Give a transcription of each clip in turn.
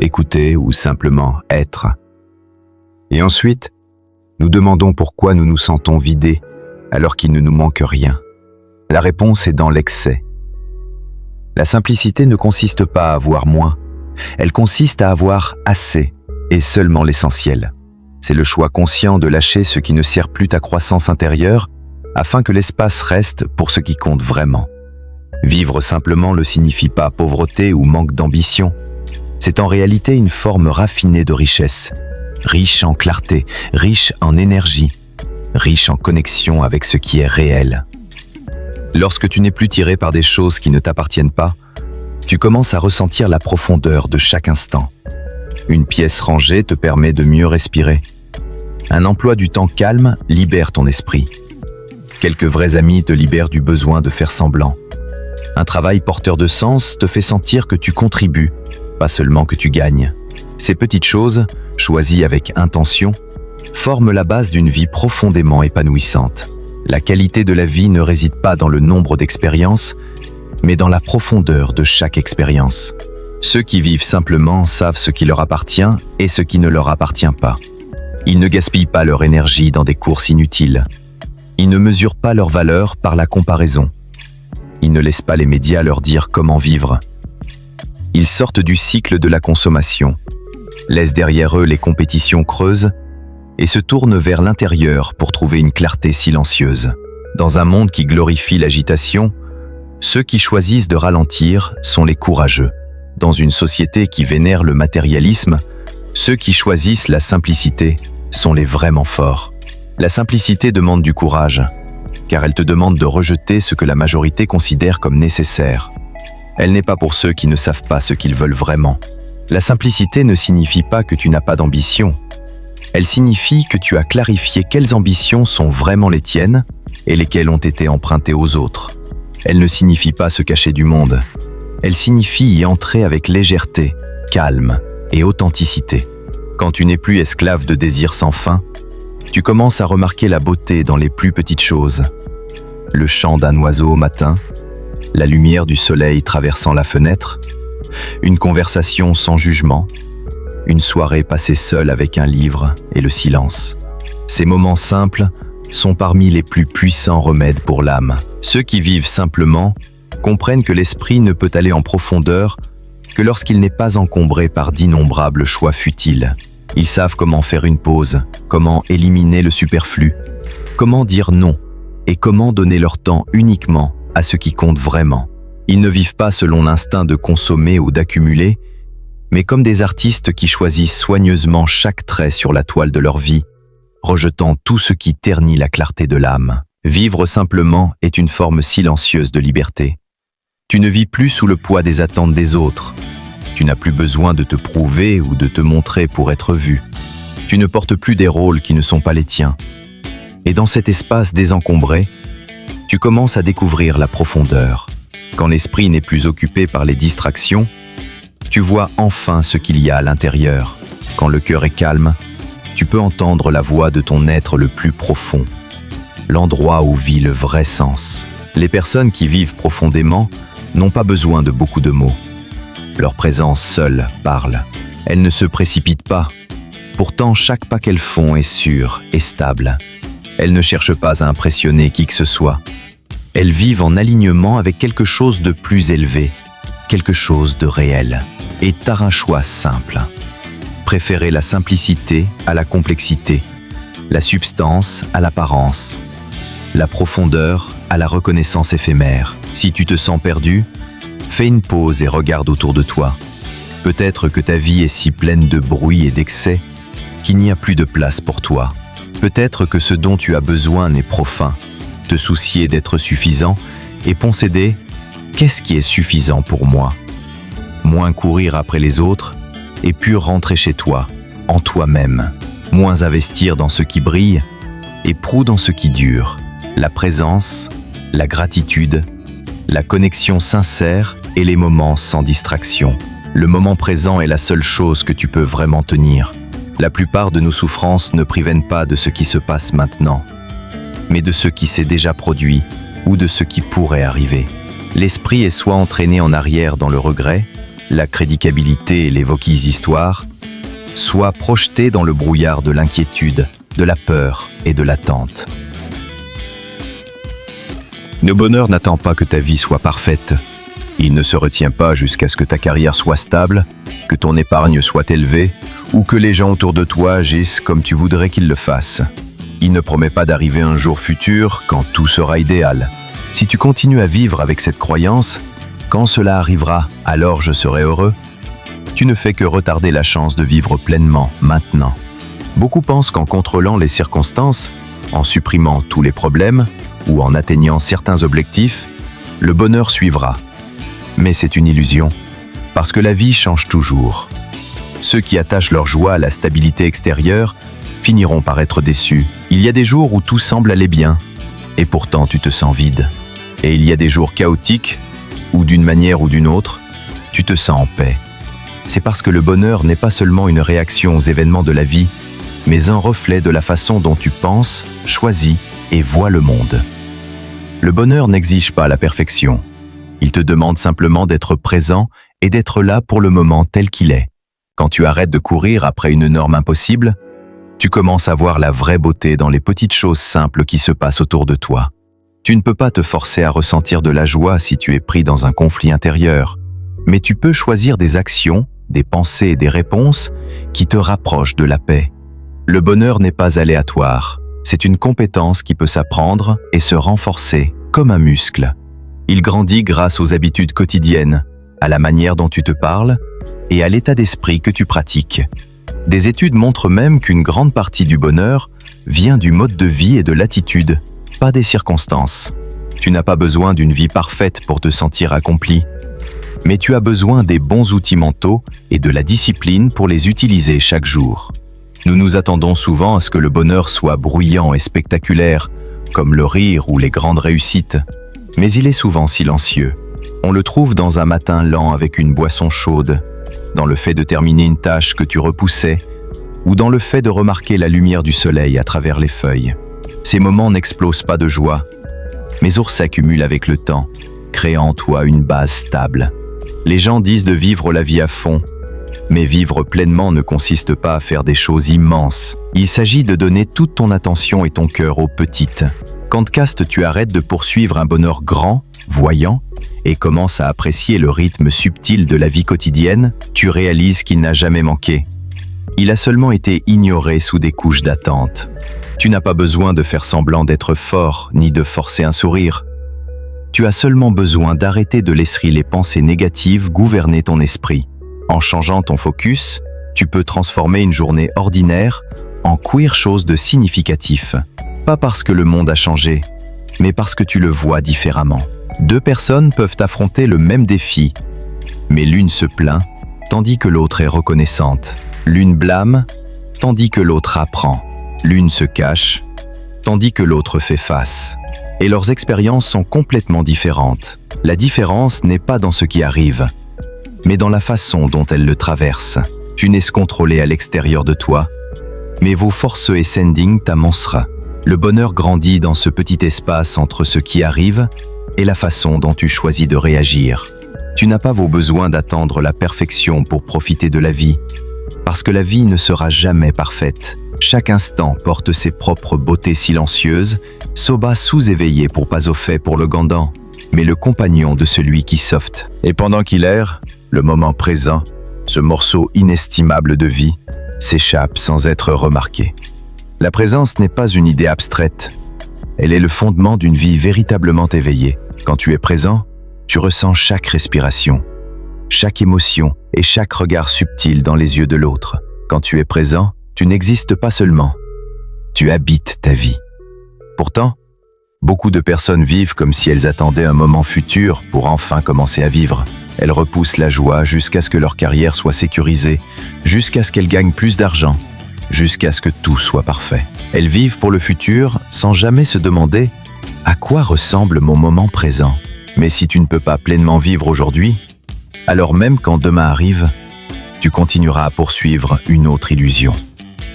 écouter ou simplement être. Et ensuite, nous demandons pourquoi nous nous sentons vidés alors qu'il ne nous manque rien. La réponse est dans l'excès. La simplicité ne consiste pas à avoir moins, elle consiste à avoir assez et seulement l'essentiel. C'est le choix conscient de lâcher ce qui ne sert plus ta croissance intérieure afin que l'espace reste pour ce qui compte vraiment. Vivre simplement ne signifie pas pauvreté ou manque d'ambition. C'est en réalité une forme raffinée de richesse, riche en clarté, riche en énergie, riche en connexion avec ce qui est réel. Lorsque tu n'es plus tiré par des choses qui ne t'appartiennent pas, tu commences à ressentir la profondeur de chaque instant. Une pièce rangée te permet de mieux respirer. Un emploi du temps calme libère ton esprit. Quelques vrais amis te libèrent du besoin de faire semblant. Un travail porteur de sens te fait sentir que tu contribues, pas seulement que tu gagnes. Ces petites choses, choisies avec intention, forment la base d'une vie profondément épanouissante. La qualité de la vie ne réside pas dans le nombre d'expériences, mais dans la profondeur de chaque expérience. Ceux qui vivent simplement savent ce qui leur appartient et ce qui ne leur appartient pas. Ils ne gaspillent pas leur énergie dans des courses inutiles. Ils ne mesurent pas leur valeur par la comparaison. Ils ne laissent pas les médias leur dire comment vivre. Ils sortent du cycle de la consommation, laissent derrière eux les compétitions creuses et se tournent vers l'intérieur pour trouver une clarté silencieuse. Dans un monde qui glorifie l'agitation, ceux qui choisissent de ralentir sont les courageux. Dans une société qui vénère le matérialisme, ceux qui choisissent la simplicité sont les vraiment forts. La simplicité demande du courage, car elle te demande de rejeter ce que la majorité considère comme nécessaire. Elle n'est pas pour ceux qui ne savent pas ce qu'ils veulent vraiment. La simplicité ne signifie pas que tu n'as pas d'ambition. Elle signifie que tu as clarifié quelles ambitions sont vraiment les tiennes et lesquelles ont été empruntées aux autres. Elle ne signifie pas se cacher du monde. Elle signifie y entrer avec légèreté, calme et authenticité. Quand tu n'es plus esclave de désirs sans fin, tu commences à remarquer la beauté dans les plus petites choses. Le chant d'un oiseau au matin, la lumière du soleil traversant la fenêtre, une conversation sans jugement, une soirée passée seule avec un livre et le silence. Ces moments simples sont parmi les plus puissants remèdes pour l'âme. Ceux qui vivent simplement comprennent que l'esprit ne peut aller en profondeur que lorsqu'il n'est pas encombré par d'innombrables choix futiles. Ils savent comment faire une pause, comment éliminer le superflu, comment dire non et comment donner leur temps uniquement à ce qui compte vraiment. Ils ne vivent pas selon l'instinct de consommer ou d'accumuler, mais comme des artistes qui choisissent soigneusement chaque trait sur la toile de leur vie, rejetant tout ce qui ternit la clarté de l'âme. Vivre simplement est une forme silencieuse de liberté. Tu ne vis plus sous le poids des attentes des autres. Tu n'as plus besoin de te prouver ou de te montrer pour être vu. Tu ne portes plus des rôles qui ne sont pas les tiens. Et dans cet espace désencombré, tu commences à découvrir la profondeur. Quand l'esprit n'est plus occupé par les distractions, tu vois enfin ce qu'il y a à l'intérieur. Quand le cœur est calme, tu peux entendre la voix de ton être le plus profond, l'endroit où vit le vrai sens. Les personnes qui vivent profondément n'ont pas besoin de beaucoup de mots. Leur présence seule parle. Elles ne se précipitent pas. Pourtant, chaque pas qu'elles font est sûr et stable. Elles ne cherchent pas à impressionner qui que ce soit. Elles vivent en alignement avec quelque chose de plus élevé, quelque chose de réel. Et t'as un choix simple. Préférer la simplicité à la complexité, la substance à l'apparence, la profondeur à la reconnaissance éphémère. Si tu te sens perdu, fais une pause et regarde autour de toi. Peut-être que ta vie est si pleine de bruit et d'excès qu'il n'y a plus de place pour toi. Peut-être que ce dont tu as besoin n'est profane. Te soucier d'être suffisant et posséder « qu'est-ce qui est suffisant pour moi ?» Moins courir après les autres et puis rentrer chez toi, en toi-même. Moins investir dans ce qui brille et proue dans ce qui dure. La présence, la gratitude, la connexion sincère et les moments sans distraction. Le moment présent est la seule chose que tu peux vraiment tenir. La plupart de nos souffrances ne proviennent pas de ce qui se passe maintenant, mais de ce qui s'est déjà produit ou de ce qui pourrait arriver. L'esprit est soit entraîné en arrière dans le regret, la crédicabilité et les voquises histoires, soit projeté dans le brouillard de l'inquiétude, de la peur et de l'attente. Le bonheur n'attend pas que ta vie soit parfaite. Il ne se retient pas jusqu'à ce que ta carrière soit stable, que ton épargne soit élevée ou que les gens autour de toi agissent comme tu voudrais qu'ils le fassent. Il ne promet pas d'arriver un jour futur quand tout sera idéal. Si tu continues à vivre avec cette croyance, quand cela arrivera, alors je serai heureux, tu ne fais que retarder la chance de vivre pleinement maintenant. Beaucoup pensent qu'en contrôlant les circonstances, en supprimant tous les problèmes ou en atteignant certains objectifs, le bonheur suivra. Mais c'est une illusion, parce que la vie change toujours. Ceux qui attachent leur joie à la stabilité extérieure finiront par être déçus. Il y a des jours où tout semble aller bien, et pourtant tu te sens vide. Et il y a des jours chaotiques, où d'une manière ou d'une autre, tu te sens en paix. C'est parce que le bonheur n'est pas seulement une réaction aux événements de la vie, mais un reflet de la façon dont tu penses, choisis et vois le monde. Le bonheur n'exige pas la perfection. Il te demande simplement d'être présent et d'être là pour le moment tel qu'il est. Quand tu arrêtes de courir après une norme impossible, tu commences à voir la vraie beauté dans les petites choses simples qui se passent autour de toi. Tu ne peux pas te forcer à ressentir de la joie si tu es pris dans un conflit intérieur, mais tu peux choisir des actions, des pensées et des réponses qui te rapprochent de la paix. Le bonheur n'est pas aléatoire, c'est une compétence qui peut s'apprendre et se renforcer comme un muscle. Il grandit grâce aux habitudes quotidiennes, à la manière dont tu te parles et à l'état d'esprit que tu pratiques. Des études montrent même qu'une grande partie du bonheur vient du mode de vie et de l'attitude, pas des circonstances. Tu n'as pas besoin d'une vie parfaite pour te sentir accompli, mais tu as besoin des bons outils mentaux et de la discipline pour les utiliser chaque jour. Nous nous attendons souvent à ce que le bonheur soit bruyant et spectaculaire, comme le rire ou les grandes réussites, mais il est souvent silencieux. On le trouve dans un matin lent avec une boisson chaude, dans le fait de terminer une tâche que tu repoussais, ou dans le fait de remarquer la lumière du soleil à travers les feuilles. Ces moments n'explosent pas de joie, mais s'accumulent avec le temps, créant en toi une base stable. Les gens disent de vivre la vie à fond, mais vivre pleinement ne consiste pas à faire des choses immenses. Il s'agit de donner toute ton attention et ton cœur aux petites. Quand tu arrêtes de poursuivre un bonheur grand, voyant, et commences à apprécier le rythme subtil de la vie quotidienne, tu réalises qu'il n'a jamais manqué. Il a seulement été ignoré sous des couches d'attente. Tu n'as pas besoin de faire semblant d'être fort, ni de forcer un sourire. Tu as seulement besoin d'arrêter de laisser les pensées négatives gouverner ton esprit. En changeant ton focus, tu peux transformer une journée ordinaire en quelque chose de significatif. Pas parce que le monde a changé, mais parce que tu le vois différemment. Deux personnes peuvent affronter le même défi, mais l'une se plaint, tandis que l'autre est reconnaissante. L'une blâme, tandis que l'autre apprend. L'une se cache, tandis que l'autre fait face. Et leurs expériences sont complètement différentes. La différence n'est pas dans ce qui arrive, mais dans la façon dont elles le traversent. Tu n'es contrôlé à l'extérieur de toi, mais vos forces ascending t'amonsera. Le bonheur grandit dans ce petit espace entre ce qui arrive et la façon dont tu choisis de réagir. Tu n'as pas besoin d'attendre la perfection pour profiter de la vie, parce que la vie ne sera jamais parfaite. Chaque instant porte ses propres beautés silencieuses, Soba sous-éveillé pour pas au fait pour le gandant, mais le compagnon de celui qui soft. Et pendant qu'il erre, le moment présent, ce morceau inestimable de vie, s'échappe sans être remarqué. La présence n'est pas une idée abstraite, elle est le fondement d'une vie véritablement éveillée. Quand tu es présent, tu ressens chaque respiration, chaque émotion et chaque regard subtil dans les yeux de l'autre. Quand tu es présent, tu n'existes pas seulement, tu habites ta vie. Pourtant, beaucoup de personnes vivent comme si elles attendaient un moment futur pour enfin commencer à vivre. Elles repoussent la joie jusqu'à ce que leur carrière soit sécurisée, jusqu'à ce qu'elles gagnent plus d'argent, jusqu'à ce que tout soit parfait. Elles vivent pour le futur sans jamais se demander « À quoi ressemble mon moment présent ?» Mais si tu ne peux pas pleinement vivre aujourd'hui, alors même quand demain arrive, tu continueras à poursuivre une autre illusion.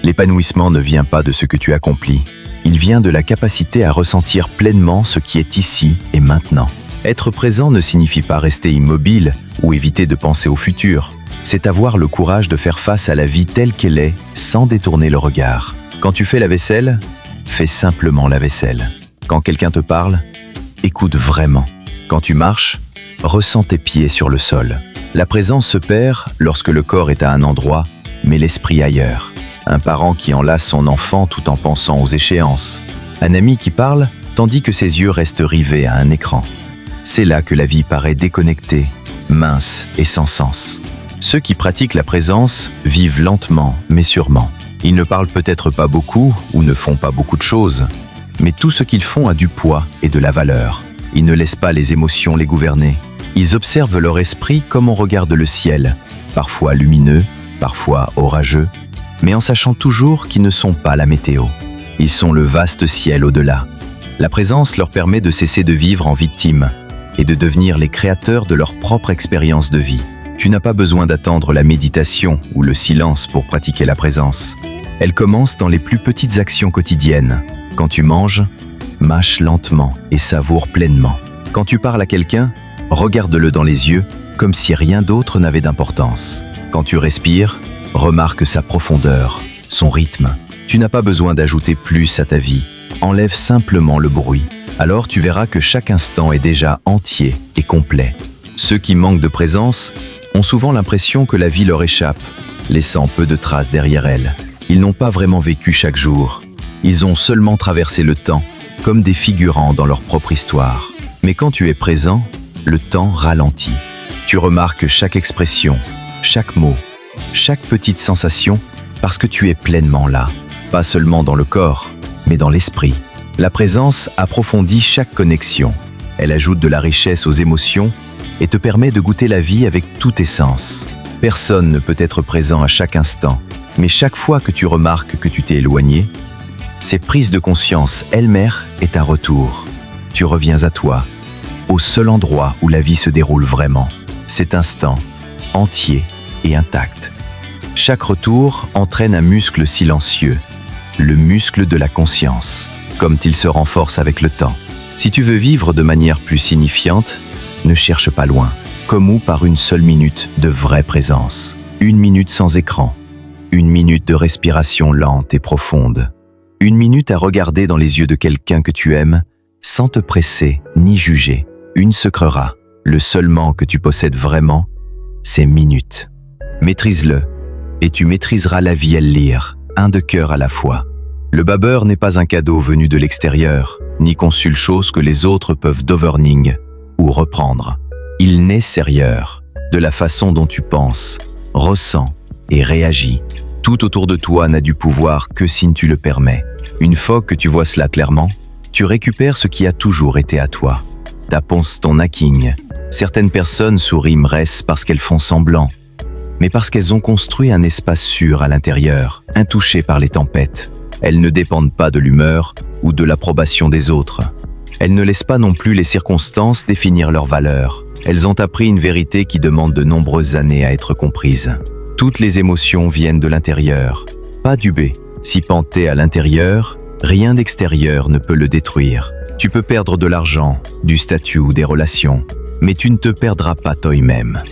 L'épanouissement ne vient pas de ce que tu accomplis, il vient de la capacité à ressentir pleinement ce qui est ici et maintenant. Être présent ne signifie pas rester immobile ou éviter de penser au futur. C'est avoir le courage de faire face à la vie telle qu'elle est, sans détourner le regard. Quand tu fais la vaisselle, fais simplement la vaisselle. Quand quelqu'un te parle, écoute vraiment. Quand tu marches, ressens tes pieds sur le sol. La présence se perd lorsque le corps est à un endroit, mais l'esprit ailleurs. Un parent qui enlace son enfant tout en pensant aux échéances. Un ami qui parle, tandis que ses yeux restent rivés à un écran. C'est là que la vie paraît déconnectée, mince et sans sens. Ceux qui pratiquent la présence vivent lentement, mais sûrement. Ils ne parlent peut-être pas beaucoup ou ne font pas beaucoup de choses, mais tout ce qu'ils font a du poids et de la valeur. Ils ne laissent pas les émotions les gouverner. Ils observent leur esprit comme on regarde le ciel, parfois lumineux, parfois orageux, mais en sachant toujours qu'ils ne sont pas la météo. Ils sont le vaste ciel au-delà. La présence leur permet de cesser de vivre en victime et de devenir les créateurs de leur propre expérience de vie. Tu n'as pas besoin d'attendre la méditation ou le silence pour pratiquer la présence. Elle commence dans les plus petites actions quotidiennes. Quand tu manges, mâche lentement et savoure pleinement. Quand tu parles à quelqu'un, regarde-le dans les yeux comme si rien d'autre n'avait d'importance. Quand tu respires, remarque sa profondeur, son rythme. Tu n'as pas besoin d'ajouter plus à ta vie. Enlève simplement le bruit. Alors tu verras que chaque instant est déjà entier et complet. Ceux qui manquent de présence ont souvent l'impression que la vie leur échappe, laissant peu de traces derrière elle. Ils n'ont pas vraiment vécu chaque jour. Ils ont seulement traversé le temps, comme des figurants dans leur propre histoire. Mais quand tu es présent, le temps ralentit. Tu remarques chaque expression, chaque mot, chaque petite sensation, parce que tu es pleinement là. Pas seulement dans le corps, mais dans l'esprit. La présence approfondit chaque connexion. Elle ajoute de la richesse aux émotions et te permet de goûter la vie avec tous tes sens. Personne ne peut être présent à chaque instant, mais chaque fois que tu remarques que tu t'es éloigné, cette prise de conscience elle-même est un retour. Tu reviens à toi, au seul endroit où la vie se déroule vraiment. Cet instant, entier et intact. Chaque retour entraîne un muscle silencieux, le muscle de la conscience, comme il se renforce avec le temps. Si tu veux vivre de manière plus signifiante, ne cherche pas loin, comme ou par une seule minute de vraie présence. 1 minute sans écran, 1 minute de respiration lente et profonde, 1 minute à regarder dans les yeux de quelqu'un que tu aimes, sans te presser ni juger. Une se creura. Le seul manque que tu possèdes vraiment, c'est minutes. Maîtrise-le, et tu maîtriseras la vie à le lire, un de cœur à la fois. Le babeur n'est pas un cadeau venu de l'extérieur, ni conçu chose que les autres peuvent d'overning ou reprendre. Il naît sérieux, de la façon dont tu penses, ressens et réagis. Tout autour de toi n'a du pouvoir que si tu le permets. Une fois que tu vois cela clairement, tu récupères ce qui a toujours été à toi. Ta ponce ton hacking. Certaines personnes souriment parce qu'elles font semblant, mais parce qu'elles ont construit un espace sûr à l'intérieur, intouché par les tempêtes. Elles ne dépendent pas de l'humeur ou de l'approbation des autres. Elles ne laissent pas non plus les circonstances définir leur valeur. Elles ont appris une vérité qui demande de nombreuses années à être comprise. Toutes les émotions viennent de l'intérieur, pas du B. Si penté à l'intérieur, rien d'extérieur ne peut le détruire. Tu peux perdre de l'argent, du statut ou des relations, mais tu ne te perdras pas toi-même.